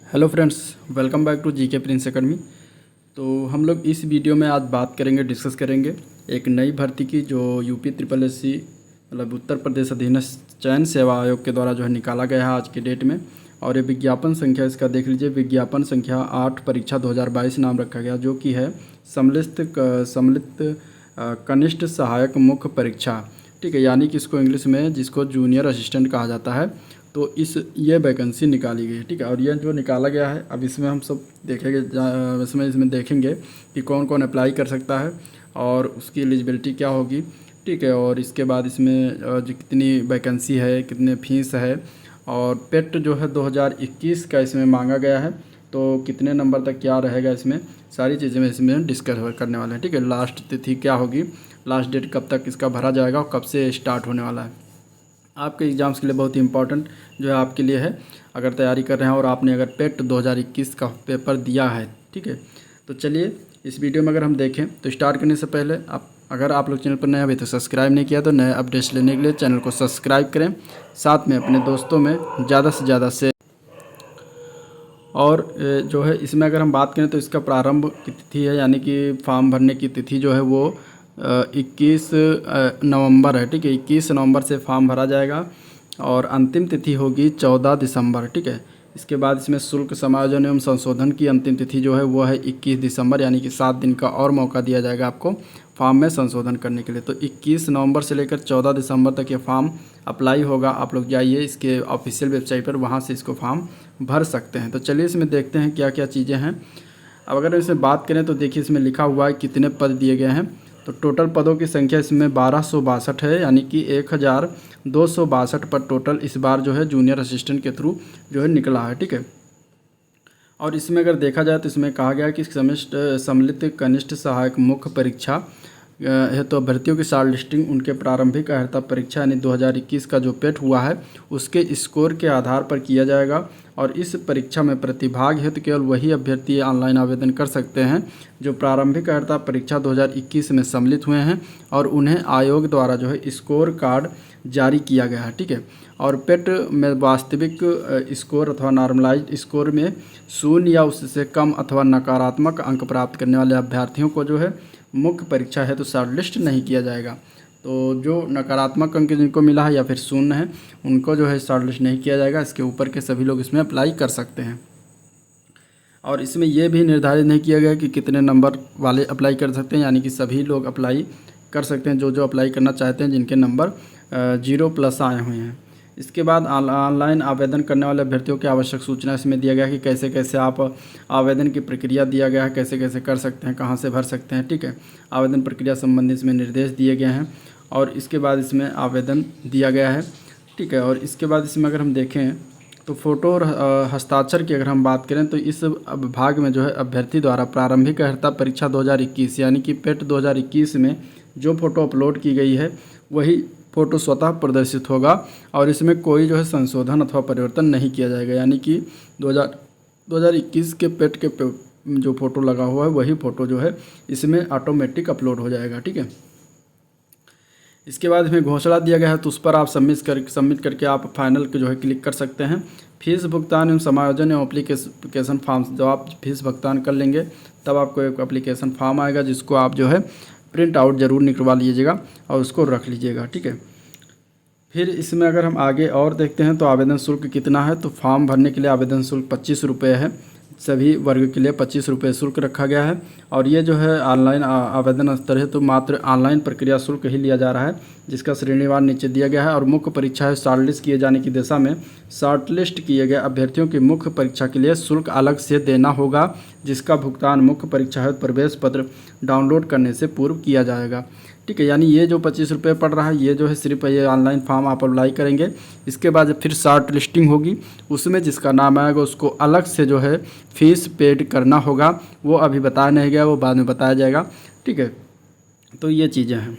Hello friends, welcome back to GK Prince Academy. तो हम लोग इस वीडियो में आज बात करेंगे, डिस्कस करेंगे एक नई भर्ती की जो यूपी ट्रिपल एस सी मतलब उत्तर प्रदेश अधीनस्थ चयन सेवा आयोग के द्वारा जो है निकाला गया है आज की डेट में। और ये विज्ञापन संख्या इसका देख लीजिए, विज्ञापन संख्या 8 परीक्षा 2022 नाम रखा गया, जो कि है सम्मिलित कनिष्ठ सहायक मुख्य परीक्षा। ठीक है, यानी कि इसको इंग्लिश में जिसको जूनियर असिस्टेंट कहा जाता है। तो ये वैकेंसी निकाली गई है। ठीक है, और ये जो निकाला गया है अब इसमें हम सब देखेंगे, इसमें देखेंगे कि कौन कौन अप्लाई कर सकता है और उसकी एलिजिबिलिटी क्या होगी। ठीक है, और इसके बाद इसमें जो कितनी वैकेंसी है, कितने फीस है, और पेट जो है 2021 का इसमें मांगा गया है। तो कितने नंबर तक क्या रहेगा, इसमें सारी चीज़ें में इसमें डिस्कस करने वाले हैं। ठीक है, लास्ट तिथि क्या होगी, लास्ट डेट कब तक इसका भरा जाएगा और कब से स्टार्ट होने वाला है। आपके एग्ज़ाम्स के लिए बहुत ही इंपॉर्टेंट जो है आपके लिए है, अगर तैयारी कर रहे हैं और आपने अगर पेट 2021 का पेपर दिया है। ठीक है, तो चलिए इस वीडियो में अगर हम देखें तो स्टार्ट करने से पहले अगर आप लोग चैनल पर नए अभी तो सब्सक्राइब नहीं किया तो नए अपडेट्स लेने के लिए चैनल को सब्सक्राइब करें, साथ में अपने दोस्तों में ज़्यादा से ज़्यादा से। और जो है इसमें अगर हम बात करें तो इसका प्रारंभ की तिथि है, यानी कि फॉर्म भरने की तिथि जो है वो 21 नवंबर है। ठीक है, 21 नवंबर से फॉर्म भरा जाएगा और अंतिम तिथि होगी 14 दिसंबर। ठीक है, इसके बाद इसमें शुल्क समायोजन एवं संशोधन की अंतिम तिथि जो है वो है 21 दिसंबर, यानी कि 7 दिन का और मौका दिया जाएगा आपको फॉर्म में संशोधन करने के लिए। तो 21 नवंबर से लेकर 14 दिसंबर तक ये फॉर्म अप्लाई होगा। आप लोग जाइए इसके ऑफिशियल वेबसाइट पर, वहाँ से इसको फॉर्म भर सकते हैं। तो चलिए इसमें देखते हैं क्या क्या चीज़ें हैं। अब अगर इसमें बात करें तो देखिए इसमें लिखा हुआ है कितने पद दिए गए हैं। तो टोटल पदों की संख्या इसमें 1262 है, यानी कि 1262 पर टोटल इस बार जो है जूनियर असिस्टेंट के थ्रू जो है निकला है। ठीक है, और इसमें अगर देखा जाए तो इसमें कहा गया कि सम्मिलित कनिष्ठ सहायक मुख्य परीक्षा है। तो अभ्यर्थियों की शॉर्ट लिस्टिंग उनके प्रारंभिक अर्हता परीक्षा यानी 2021 का जो पेट हुआ है उसके स्कोर के आधार पर किया जाएगा। और इस परीक्षा में प्रतिभाग हेतु केवल वही अभ्यर्थी ऑनलाइन आवेदन कर सकते हैं जो प्रारंभिक अर्हता परीक्षा 2021 में सम्मिलित हुए हैं और उन्हें आयोग द्वारा जो है स्कोर कार्ड जारी किया गया है। ठीक है, और पेट में वास्तविक स्कोर अथवा नॉर्मलाइज्ड स्कोर में 0 या उससे कम अथवा नकारात्मक अंक प्राप्त करने वाले अभ्यर्थियों को जो है मुख्य परीक्षा है तो शॉर्टलिस्ट नहीं किया जाएगा। तो जो नकारात्मक अंक जिनको मिला है या फिर 0 है उनको जो है शॉर्टलिस्ट नहीं किया जाएगा। इसके ऊपर के सभी लोग इसमें अप्लाई कर सकते हैं। और इसमें यह भी निर्धारित नहीं किया गया कि कितने नंबर वाले अप्लाई कर सकते हैं, यानी कि सभी लोग अप्लाई कर सकते हैं जो अप्लाई करना चाहते हैं जिनके नंबर 0+ आए हुए हैं। इसके बाद ऑनलाइन आवेदन करने वाले अभ्यर्थियों की आवश्यक सूचना इसमें दिया गया कि कैसे कैसे आप आवेदन की प्रक्रिया दिया गया है, कैसे कैसे कर सकते हैं, कहां से भर सकते हैं। ठीक है, आवेदन प्रक्रिया संबंधी इसमें निर्देश दिए गए हैं और इसके बाद इसमें आवेदन दिया गया है। ठीक है, और इसके बाद इसमें अगर हम देखें तो फ़ोटो और हस्ताक्षर की अगर हम बात करें तो इस भाग में जो है अभ्यर्थी द्वारा प्रारंभिक अर्हता परीक्षा 2021 यानी कि पेट 2021 में जो फ़ोटो अपलोड की गई है वही फ़ोटो स्वतः प्रदर्शित होगा और इसमें कोई जो है संशोधन अथवा परिवर्तन नहीं किया जाएगा। यानी कि 2021 के पेट के जो फ़ोटो लगा हुआ है वही फ़ोटो जो है इसमें ऑटोमेटिक अपलोड हो जाएगा। ठीक है, इसके बाद इसमें घोषणा दिया गया है तो उस पर आप सबमिट करके आप फाइनल के जो है क्लिक कर सकते हैं। फीस भुगतान एवं समायोजन एवं एप्लीकेशन फॉर्म, जब आप फीस भुगतान कर लेंगे तब आपको एक एप्लीकेशन फॉर्म आएगा जिसको आप जो है प्रिंट आउट ज़रूर निकलवा लीजिएगा और उसको रख लीजिएगा। ठीक है, फिर इसमें अगर हम आगे और देखते हैं तो आवेदन शुल्क कितना है। तो फॉर्म भरने के लिए आवेदन शुल्क 25 रुपये है, सभी वर्ग के लिए 25 रुपये शुल्क रखा गया है। और ये जो है ऑनलाइन आवेदन स्तर है तो मात्र ऑनलाइन प्रक्रिया शुल्क ही लिया जा रहा है जिसका श्रेणीवार नीचे दिया गया है। और मुख्य परीक्षा है शॉर्टलिस्ट किए जाने की दिशा में शॉर्टलिस्ट किए गए अभ्यर्थियों की मुख्य परीक्षा के लिए शुल्क अलग से देना होगा, जिसका भुगतान मुख्य परीक्षा है प्रवेश पत्र डाउनलोड करने से पूर्व किया जाएगा। ठीक है, यानी ये जो 25 रुपये पड़ रहा है ये जो है सिर्फ ये ऑनलाइन फॉर्म आप अप्लाई करेंगे। इसके बाद फिर शॉर्ट लिस्टिंग होगी, उसमें जिसका नाम आएगा उसको अलग से जो है फीस पेड करना होगा। वो अभी बताया नहीं गया, वो बाद में बताया जाएगा। ठीक है, तो ये चीज़ें हैं।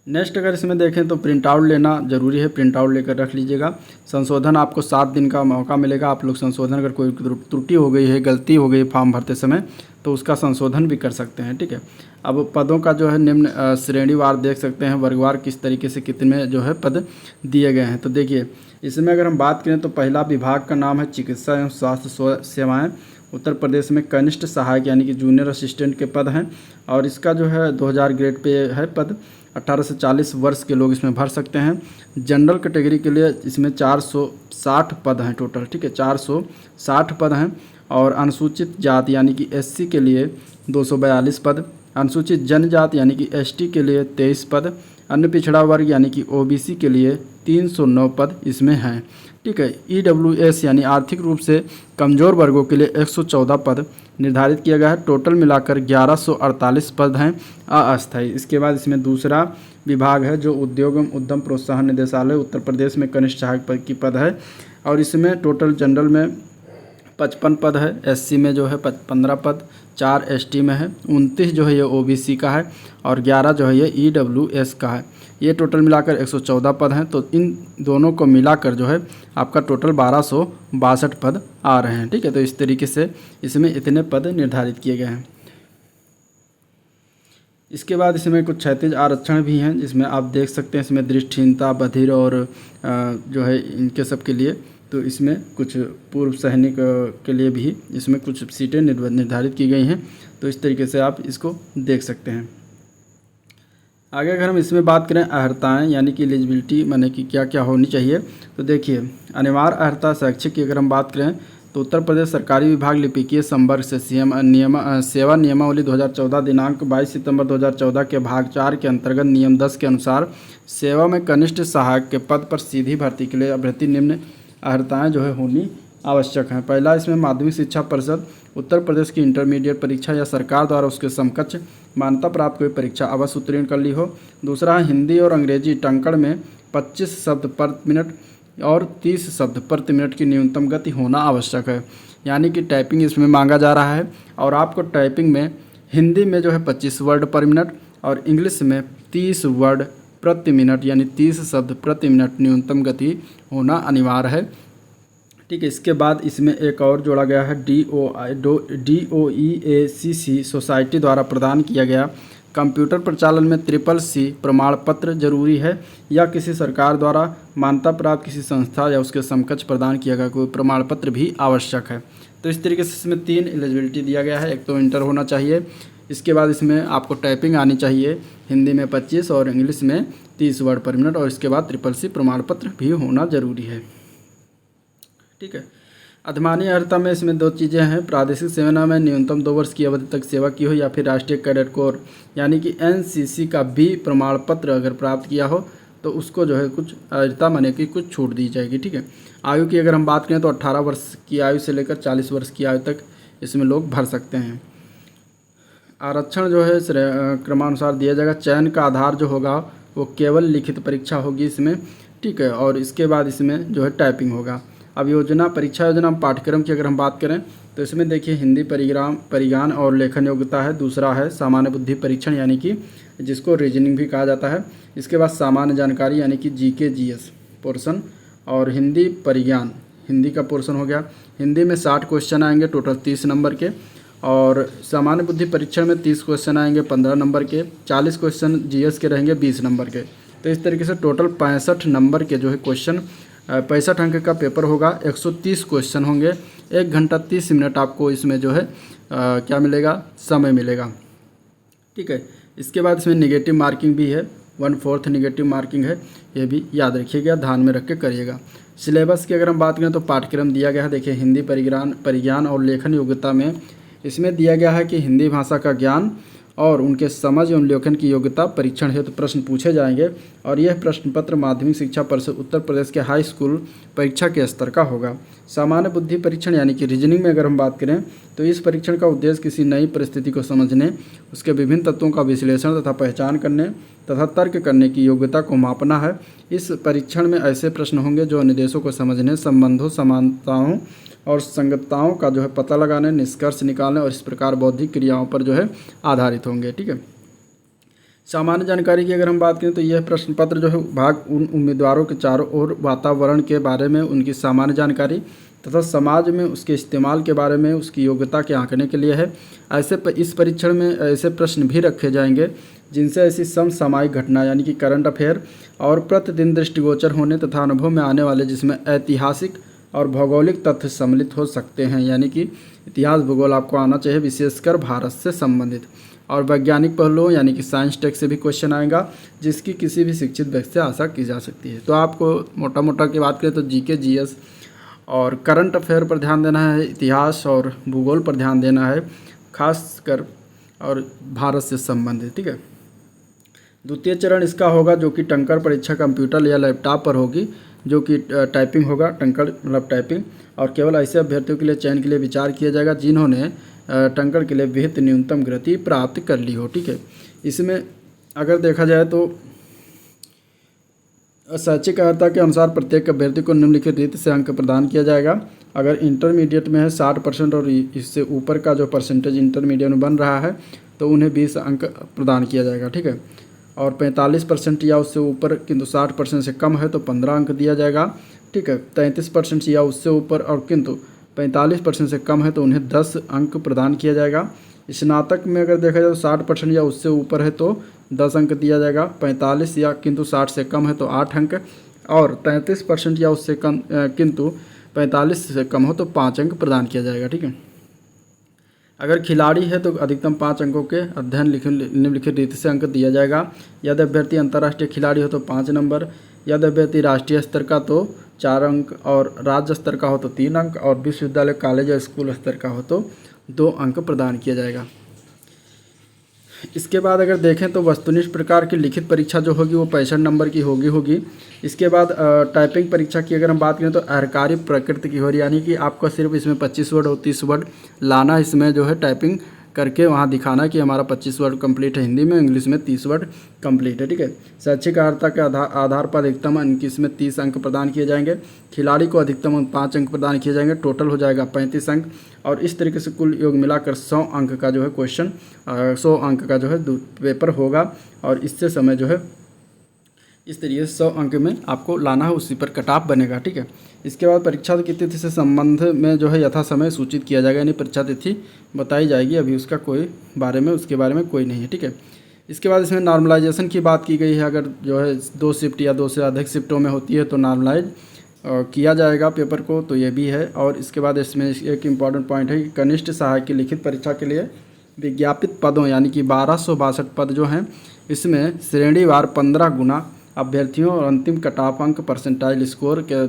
नेक्स्ट अगर इसमें देखें तो प्रिंट आउट लेना ज़रूरी है, प्रिंट आउट लेकर रख लीजिएगा। संशोधन आपको 7 दिन का मौका मिलेगा। आप लोग संशोधन अगर कोई त्रुटि हो गई है, गलती हो गई फॉर्म भरते समय तो उसका संशोधन भी कर सकते हैं। ठीक है, अब पदों का जो है निम्न श्रेणीवार देख सकते हैं, वर्गवार किस तरीके से कितने जो है पद दिए गए हैं। तो देखिए इसमें अगर हम बात करें तो पहला विभाग का नाम है चिकित्सा एवं स्वास्थ्य सेवाएं। उत्तर प्रदेश में कनिष्ठ सहायक यानी कि जूनियर असिस्टेंट के पद हैं और इसका जो है 2000 ग्रेड पे है पद। 18 से 40 वर्ष के लोग इसमें भर सकते हैं। जनरल कैटेगरी के लिए इसमें 460 पद हैं टोटल, ठीक है, 460 पद हैं। और अनुसूचित जाति यानी कि एससी के लिए 242 पद, अनुसूचित जनजाति यानी कि एसटी के लिए 23 पद, अन्य पिछड़ा वर्ग यानी कि ओबीसी के लिए 309 पद इसमें हैं, ठीक है। ईडब्ल्यूएस यानी आर्थिक रूप से कमज़ोर वर्गों के लिए 114 पद निर्धारित किया गया है। टोटल मिलाकर 1148 पद हैं अस्थायी। इसके बाद इसमें दूसरा विभाग है जो उद्योग एवं उद्यम प्रोत्साहन निदेशालय उत्तर प्रदेश में कनिष्ठ सहायक पद की पद है और इसमें टोटल जनरल में 55 पद है, एससी में जो है 15 पद, 4 एसटी में है, 29 जो है ये ओबीसी का है और 11 जो है ये ईडब्ल्यूएस का है। ये टोटल मिलाकर 114 पद हैं। तो इन दोनों को मिलाकर जो है आपका टोटल 1262 पद आ रहे हैं, ठीक है। तो इस तरीके से इसमें इतने पद निर्धारित किए गए हैं। इसके बाद इसमें कुछ क्षैतिज आरक्षण भी हैं जिसमें आप देख सकते हैं, इसमें दृष्टिहीनता, बधिर और जो है इनके सब के लिए, तो इसमें कुछ पूर्व सैनिक के लिए भी इसमें कुछ सीटें निर्धारित की गई हैं। तो इस तरीके से आप इसको देख सकते हैं। आगे अगर हम इसमें बात करें अर्हताएँ यानी कि एलिजिबिलिटी माने कि क्या क्या होनी चाहिए, तो देखिए अनिवार्य अर्हता शैक्षिक की अगर हम बात करें तो उत्तर प्रदेश सरकारी विभाग लिपिकीय संवर्ग से सेवा नियमावली 2014 दिनांक 22 सितंबर 2014 के भाग 4 के अंतर्गत नियम 10 के अनुसार सेवा में कनिष्ठ सहायक के पद पर सीधी भर्ती के लिए अभ्यर्थी निम्न अर्हताएँ जो है होनी आवश्यक हैं। पहला, इसमें माध्यमिक शिक्षा परिषद उत्तर प्रदेश की इंटरमीडिएट परीक्षा या सरकार द्वारा उसके समकक्ष मान्यता प्राप्त कोई परीक्षा अवश्य उत्तीर्ण कर ली हो। दूसरा है हिंदी और अंग्रेजी टंकण में 25 शब्द प्रति मिनट और 30 शब्द प्रति मिनट की न्यूनतम गति होना आवश्यक है, यानी कि टाइपिंग इसमें मांगा जा रहा है। और आपको टाइपिंग में हिंदी में जो है 25 वर्ड पर मिनट और इंग्लिश में 30 वर्ड प्रति मिनट यानी 30 शब्द प्रति मिनट न्यूनतम गति होना अनिवार्य है, ठीक है। इसके बाद इसमें एक और जोड़ा गया है DOEACC सोसाइटी द्वारा प्रदान किया गया कंप्यूटर प्रचालन में CCC प्रमाण पत्र जरूरी है या किसी सरकार द्वारा मान्यता प्राप्त किसी संस्था या उसके समकक्ष प्रदान किया गया कोई प्रमाण पत्र भी आवश्यक है। तो इस तरीके से इसमें 3 एलिजिबिलिटी दिया गया है। एक तो इंटर होना चाहिए, इसके बाद इसमें आपको टाइपिंग आनी चाहिए, हिंदी में 25 और इंग्लिश में 30 वर्ड पर मिनट, और इसके बाद CCC प्रमाण पत्र भी होना जरूरी है, ठीक है। अधिमान्य अर्हता में इसमें 2 चीज़ें हैं, प्रादेशिक सेना में न्यूनतम 2 वर्ष की अवधि तक सेवा की हो या फिर राष्ट्रीय कैडेट कोर यानी कि NCC का भी प्रमाण पत्र अगर प्राप्त किया हो तो उसको जो है कुछ अर्हता माने कि कुछ छूट दी जाएगी, ठीक है। आयु की अगर हम बात करें तो 18 वर्ष की आयु से लेकर 40 वर्ष की आयु तक इसमें लोग भर सकते हैं। आरक्षण जो है क्रमानुसार दिया जाएगा। चयन का आधार जो होगा वो केवल लिखित परीक्षा होगी इसमें, ठीक है। और इसके बाद इसमें जो है टाइपिंग होगा। अब योजना परीक्षा योजना पाठ्यक्रम की अगर हम बात करें तो इसमें देखिए हिंदी परिज्ञान और लेखन योग्यता है। दूसरा है सामान्य बुद्धि परीक्षण यानी कि जिसको रीजनिंग भी कहा जाता है। इसके बाद सामान्य जानकारी यानी कि GK GS पोर्शन और हिंदी परिज्ञान हिंदी का पोर्शन हो गया। हिंदी में 60 क्वेश्चन आएंगे टोटल 30 नंबर के, और सामान्य बुद्धि परीक्षण में 30 क्वेश्चन आएंगे 15 नंबर के, 40 क्वेश्चन GS के रहेंगे 20 नंबर के। तो इस तरीके से टोटल 65 नंबर के जो है क्वेश्चन 65 अंक का पेपर होगा। 130 क्वेश्चन होंगे, 1 घंटा 30 मिनट आपको इसमें जो है क्या मिलेगा, समय मिलेगा, ठीक है। इसके बाद इसमें निगेटिव मार्किंग भी है, 1/4 निगेटिव मार्किंग है, ये भी याद रखिएगा, ध्यान में रख के करिएगा। सिलेबस की अगर हम बात करें तो पाठ्यक्रम दिया गया है, देखिए हिंदी परिज्ञान और लेखन योग्यता में इसमें दिया गया है कि हिंदी भाषा का ज्ञान और उनके समझ एवं लेखन की योग्यता परीक्षण हेतु प्रश्न पूछे जाएंगे और यह प्रश्न पत्र माध्यमिक शिक्षा परिषद उत्तर प्रदेश के हाई स्कूल परीक्षा के स्तर का होगा। सामान्य बुद्धि परीक्षण यानी कि रीजनिंग में अगर हम बात करें तो इस परीक्षण का उद्देश्य किसी नई परिस्थिति को समझने, उसके विभिन्न तत्वों का विश्लेषण तथा पहचान करने तथा तर्क करने की योग्यता को मापना है। इस परीक्षण में ऐसे प्रश्न होंगे जो अनुदेशों को समझने, संबंधों, समानताओं और संगतताओं का जो है पता लगाने, निष्कर्ष निकालने और इस प्रकार बौद्धिक क्रियाओं पर जो है आधारित होंगे, ठीक है। सामान्य जानकारी की अगर हम बात करें तो यह प्रश्न पत्र जो है भाग उन उम्मीदवारों के चारों ओर वातावरण के बारे में उनकी सामान्य जानकारी तथा समाज में उसके इस्तेमाल के बारे में उसकी योग्यता के आंकने के लिए है। इस परीक्षण में ऐसे प्रश्न भी रखे जाएंगे जिनसे ऐसी समसामयिक घटना यानी कि करंट अफेयर और प्रतिदिन दृष्टिगोचर होने तथा अनुभव में आने वाले जिसमें ऐतिहासिक और भौगोलिक तथ्य सम्मिलित हो सकते हैं, यानी कि इतिहास भूगोल आपको आना चाहिए विशेषकर भारत से संबंधित। और वैज्ञानिक पहलुओं यानी कि साइंस टेक से भी क्वेश्चन आएगा जिसकी किसी भी शिक्षित व्यक्ति से आशा की जा सकती है। तो आपको मोटा मोटा की बात करें तो जीके जीएस और करंट अफेयर पर ध्यान देना है, इतिहास और भूगोल पर ध्यान देना है खासकर और भारत से संबंधित। ठीक है, द्वितीय चरण इसका होगा जो कि टंकर परीक्षा कंप्यूटर या लैपटॉप पर होगी, जो कि टाइपिंग होगा, टंकर मतलब टाइपिंग। और केवल ऐसे अभ्यर्थियों के लिए चयन के लिए विचार किया जाएगा जिन्होंने टंकर के लिए विहित न्यूनतम गति प्राप्त कर ली हो। ठीक है, इसमें अगर देखा जाए तो शैक्षिक अर्हता के अनुसार प्रत्येक अभ्यर्थी को निम्नलिखित रीति से अंक प्रदान किया जाएगा। अगर इंटरमीडिएट में है 60% और इससे ऊपर का जो परसेंटेज इंटरमीडिएट में बन रहा है तो उन्हें 20 अंक प्रदान किया जाएगा। ठीक है, और 45% या उससे ऊपर किंतु 60% से कम है तो 15 अंक दिया जाएगा। ठीक है, 33% या उससे ऊपर और किंतु 45% से कम है तो उन्हें 10 अंक प्रदान किया जाएगा। स्नातक में अगर देखा जाए तो 60% या उससे ऊपर है तो 10 अंक दिया जाएगा, 45 या किंतु 60 से कम है तो 8 अंक, और 33% या उससे कम किंतु 45 से कम हो तो 5 अंक प्रदान किया जाएगा। ठीक है, अगर खिलाड़ी है तो अधिकतम 5 अंकों के अध्ययन निम्नलिखित रीति से अंक दिया जाएगा। यदि अभ्यर्थी अंतर्राष्ट्रीय खिलाड़ी हो तो 5 नंबर, यदि अभ्यर्थी राष्ट्रीय स्तर का तो 4 अंक, और राज्य स्तर का हो तो 3 अंक, और विश्वविद्यालय कॉलेज या स्कूल स्तर का हो तो 2 अंक प्रदान किया जाएगा। इसके बाद अगर देखें तो वस्तुनिष्ठ प्रकार की लिखित परीक्षा जो होगी वो 65 नंबर की होगी। इसके बाद टाइपिंग परीक्षा की अगर हम बात करें तो अहर्कारी प्रकृति की हो रही, यानी कि आपको सिर्फ इसमें 25 वर्ड और 30 वर्ड लाना, इसमें जो है टाइपिंग करके वहाँ दिखाना कि हमारा 25 वर्ड कंप्लीट है हिंदी में, इंग्लिश में 30 वर्ड कंप्लीट है। ठीक है, शैक्षिक अर्हता के आधार पर अधिकतम अंक इसमें 30 अंक प्रदान किए जाएंगे। खिलाड़ी को अधिकतम 5 अंक प्रदान किए जाएंगे, टोटल हो जाएगा 35 अंक। और इस तरीके से कुल योग मिलाकर 100 अंक का जो है क्वेश्चन 100 अंक का जो है पेपर होगा, और इससे समय जो है इस तरीके से 100 अंक में आपको लाना है, उसी पर कट ऑफ बनेगा। ठीक है, इसके बाद परीक्षा की तिथि से संबंध में जो है यथा समय सूचित किया जाएगा, यानी परीक्षा तिथि बताई जाएगी, अभी उसका उसके बारे में कोई नहीं है। ठीक है, इसके बाद इसमें नॉर्मलाइजेशन की बात की गई है। अगर जो है 2 शिफ्ट या 2 से अधिक शिफ्टों में होती है तो नॉर्मलाइज किया जाएगा पेपर को, तो ये भी है। और इसके बाद इसमें एक इम्पॉर्टेंट पॉइंट है कि कनिष्ठ सहायक की लिखित परीक्षा के लिए विज्ञापित पदों यानी कि 1262 पद जो हैं इसमें श्रेणीवार 15 गुना अभ्यर्थियों और अंतिम कट ऑफ अंक परसेंटाइल स्कोर के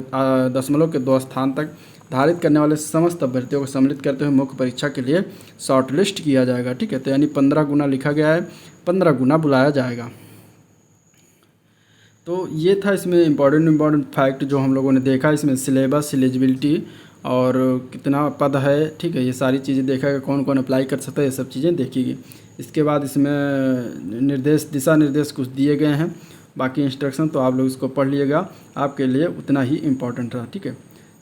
0.2 स्थान तक धारित करने वाले समस्त अभ्यर्थियों को सम्मिलित करते हुए मुख्य परीक्षा के लिए शॉर्टलिस्ट किया जाएगा। ठीक है, तो यानी 15 गुना लिखा गया है, 15 गुना बुलाया जाएगा। तो ये था इसमें इम्पॉर्टेंट फैक्ट जो हम लोगों ने देखा। इसमें सिलेबस, एलिजिबिलिटी और कितना पद है, ठीक है, ये सारी चीज़ें देखा कि कौन कौन अप्लाई कर सकता है, ये सब चीज़ें देखी गई। इसके बाद इसमें दिशा निर्देश कुछ दिए गए हैं, बाकी इंस्ट्रक्शन तो आप लोग इसको पढ़ लीजिएगा, आपके लिए उतना ही इम्पोर्टेंट रहा। ठीक है,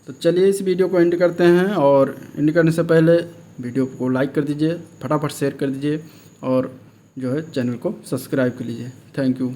तो चलिए इस वीडियो को एंड करते हैं, और एंड करने से पहले वीडियो को लाइक कर दीजिए, फटाफट शेयर कर दीजिए, और जो है चैनल को सब्सक्राइब कर लीजिए। Thank you.